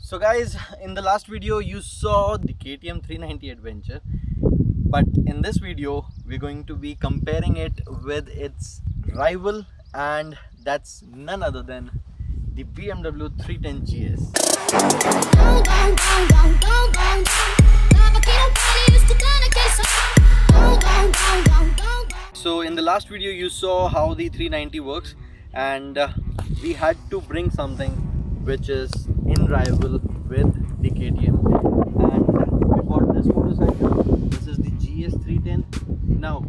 So guys, in the last video you saw the KTM 390 Adventure, but in this video we're going to be comparing it with its rival, and that's none other than the BMW 310 GS. So in the last video you saw how the 390 works, and we had to bring something which is in rival with the KTM, and we bought this motorcycle. This is the GS 310. Now,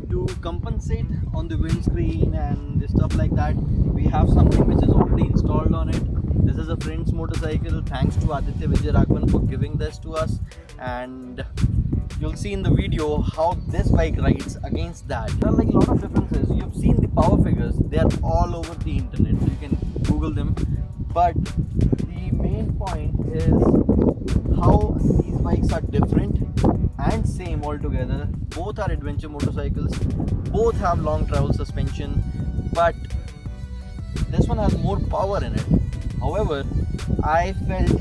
to compensate on the windscreen and stuff like that, we have something which is already installed on it. This is a friend's motorcycle. Thanks to Aditya Vijay Raghavan for giving this to us, and you'll see in the video how this bike rides against that. There are like a lot of differences. You've seen the power figures, they are all over the internet, so you can Google them. But the main point is how these bikes are different and same altogether. Both are adventure motorcycles, both have long travel suspension, but this one has more power in it. However, I felt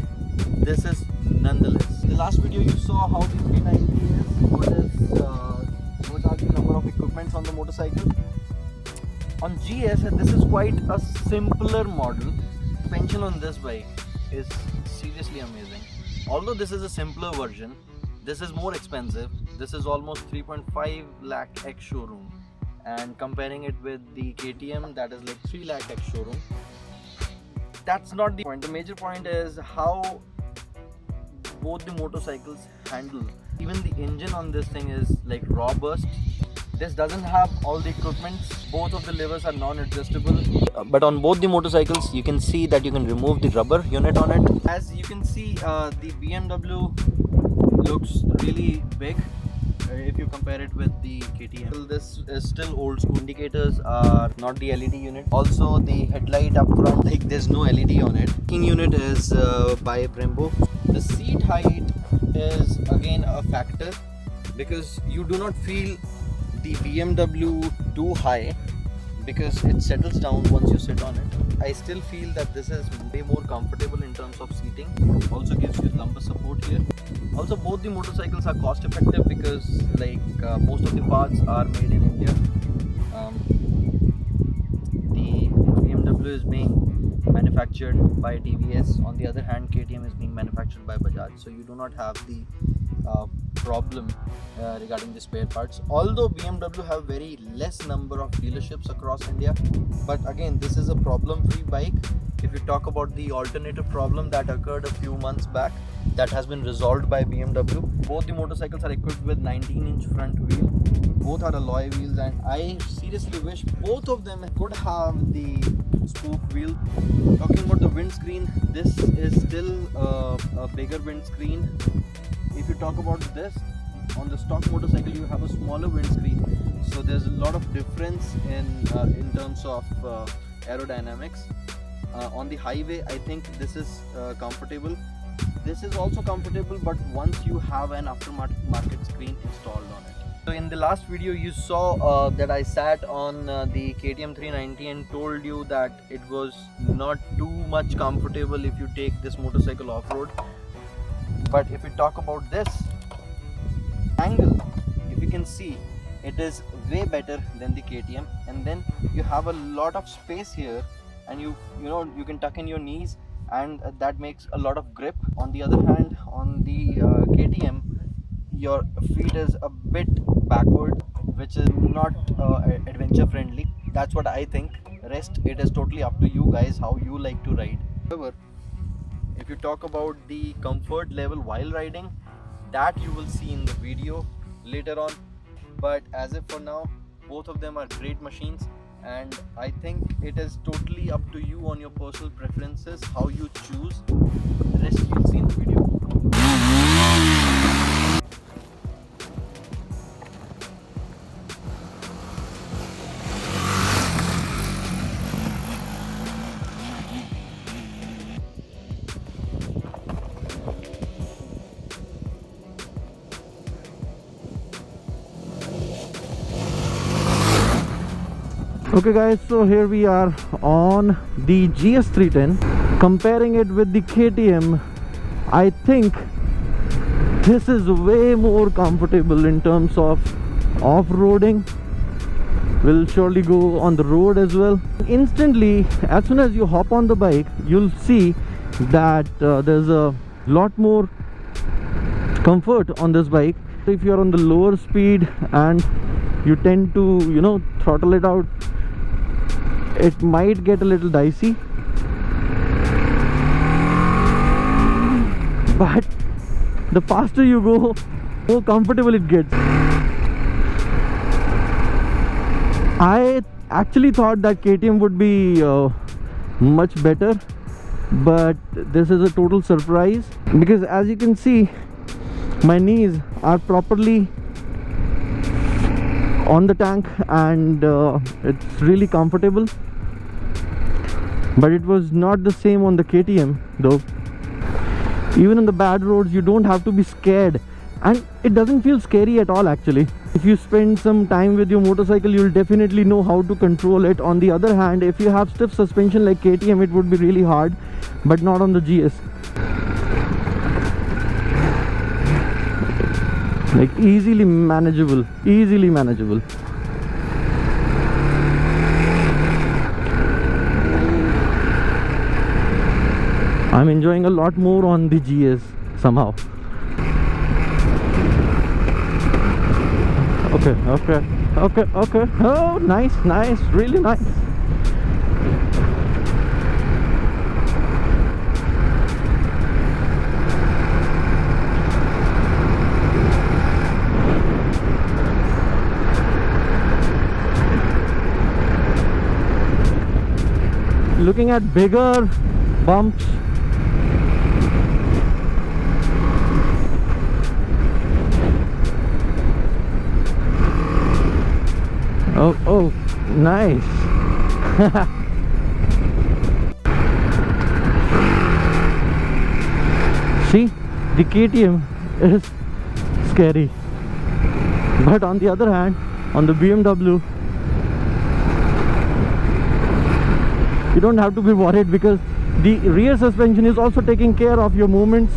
this is nonetheless. In the last video you saw how the 390 is, what are the number of equipments on the motorcycle. On GS, this is quite a simpler model. Suspension on this bike is seriously amazing. Although this is a simpler version, this is more expensive. This is almost 3.5 lakh ex showroom, and comparing it with the KTM, that is like 3 lakh ex showroom. That's not the point. The major point is how both the motorcycles handle. Even the engine on this thing is like robust. This doesn't have all the equipment. Both of the levers are non-adjustable. But on both the motorcycles, you can see that you can remove the rubber unit on it. As you can see, the BMW looks really big if you compare it with the KTM. This is still old school. Indicators are not the LED unit. Also, the headlight up front, like there's no LED on it. Parking unit is by Brembo. The seat height is again a factor because you do not feel the BMW too high because it settles down once you sit on it. I still feel that this is way more comfortable in terms of seating. Also gives you lumbar support here. Also, both the motorcycles are cost effective because most of the parts are made in India. The BMW is being manufactured by TVS. On the other hand, KTM is being manufactured by Bajaj. So you do not have the problem regarding the spare parts. Although BMW have very less number of dealerships across India, but again, this is a problem-free bike. If you talk about the alternative problem that occurred a few months back, that has been resolved by BMW. Both the motorcycles are equipped with 19-inch front wheel. Both are alloy wheels, and I seriously wish both of them could have the spoke wheel. Talking about the windscreen, this is still a bigger windscreen. If you talk about this, on the stock motorcycle you have a smaller windscreen, so there's a lot of difference in terms of aerodynamics. On the highway, I think this is comfortable. This is also comfortable, but once you have an aftermarket screen installed on it. So in the last video you saw that I sat on the KTM 390 and told you that it was not too much comfortable if you take this motorcycle off-road. But if we talk about this angle, if you can see, it is way better than the KTM, and then you have a lot of space here, and you can tuck in your knees, and that makes a lot of grip. On the other hand, on the KTM, your feet is a bit backward, which is not adventure friendly. That's what I think. Rest, it is totally up to you guys how you like to ride. However, if you talk about the comfort level while riding, that you will see in the video later on. But as if for now, both of them are great machines, and I think it is totally up to you on your personal preferences how you choose. The rest you'll see in the video. Okay guys, so here we are on the GS 310, comparing it with the KTM I think this is way more comfortable in terms of off-roading. We'll surely go on the road as well. Instantly, as soon as you hop on the bike, you'll see that there's a lot more comfort on this bike. If you're on the lower speed and you tend to, you know, throttle it out, it might get a little dicey. But the faster you go, more comfortable it gets. I actually thought that KTM would be much better, but this is a total surprise, because as you can see, my knees are properly on the tank and it's really comfortable. But it was not the same on the KTM though. Even on the bad roads, you don't have to be scared, and it doesn't feel scary at all actually. If you spend some time with your motorcycle, you'll definitely know how to control it. On the other hand, if you have stiff suspension like KTM, it would be really hard, but not on the GS. Like easily manageable. I'm enjoying a lot more on the GS somehow. Okay. Oh, nice, really nice. Looking at bigger bumps. Oh, nice. See, the KTM is scary, but on the other hand, on the BMW, you don't have to be worried, because the rear suspension is also taking care of your movements.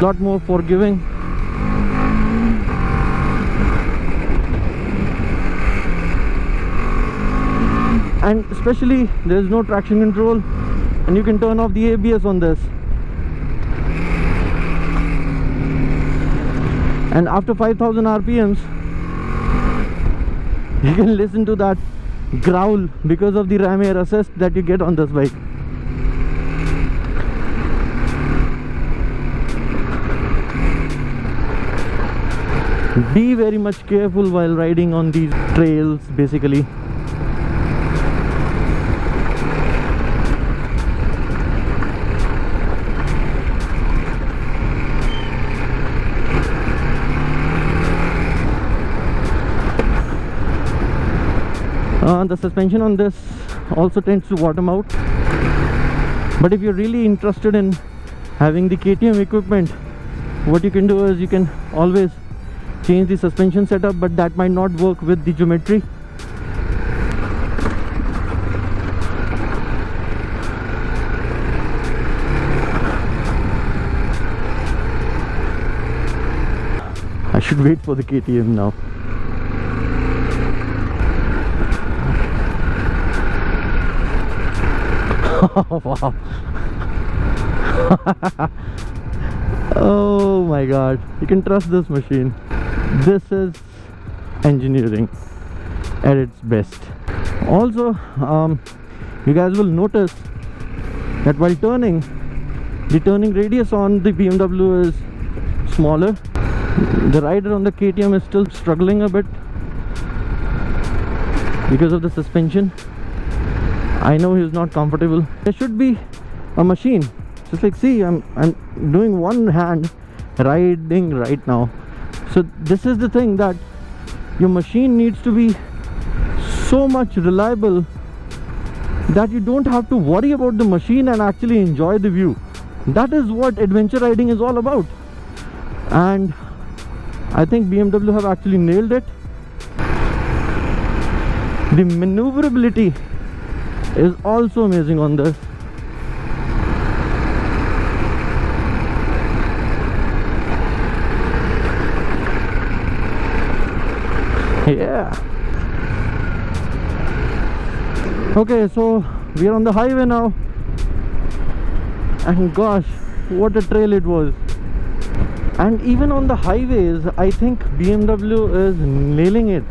Lot more forgiving. And especially there is no traction control, and you can turn off the ABS on this. And after 5,000 RPMs, you can listen to that growl because of the ram air assist that you get on this bike. Be very much careful while riding on these trails, basically. The suspension on this also tends to bottom out, but if you're really interested in having the KTM equipment, what you can do is you can always change the suspension setup, but that might not work with the geometry. I should wait for the KTM now. Oh, wow. Oh my god, you can trust this machine. This is engineering at its best. Also, you guys will notice that while turning, the turning radius on the BMW is smaller. The rider on the KTM is still struggling a bit because of the suspension. I know he's not comfortable. There should be a machine, just like, see, I'm doing one hand riding right now. So this is the thing, that your machine needs to be so much reliable that you don't have to worry about the machine and actually enjoy the view. That is what adventure riding is all about, and I think BMW have actually nailed it. The maneuverability is also amazing on this. Yeah. Okay, so we are on the highway now, and gosh, what a trail it was. And even on the highways, I think BMW is nailing it.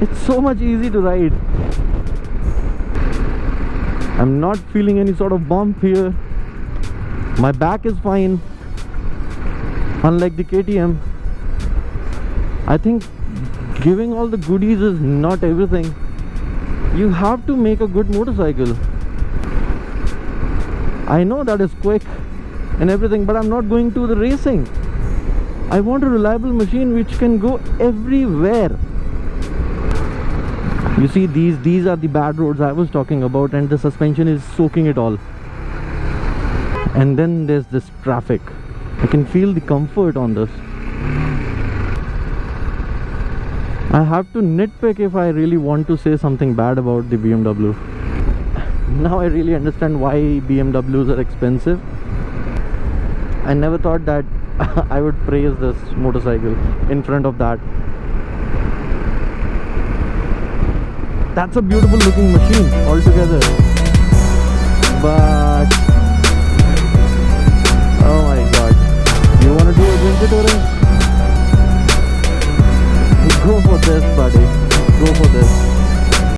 It's so much easy to ride. I'm not feeling any sort of bump here. My back is fine, unlike the KTM. I think giving all the goodies is not everything. You have to make a good motorcycle. I know that is quick and everything, but I'm not going to the racing. I want a reliable machine which can go everywhere. You see, these are the bad roads I was talking about, and the suspension is soaking it all. And then there's this traffic. I can feel the comfort on this. I have to nitpick if I really want to say something bad about the BMW. Now I really understand why BMWs are expensive. I never thought that I would praise this motorcycle in front of that. That's a beautiful looking machine altogether.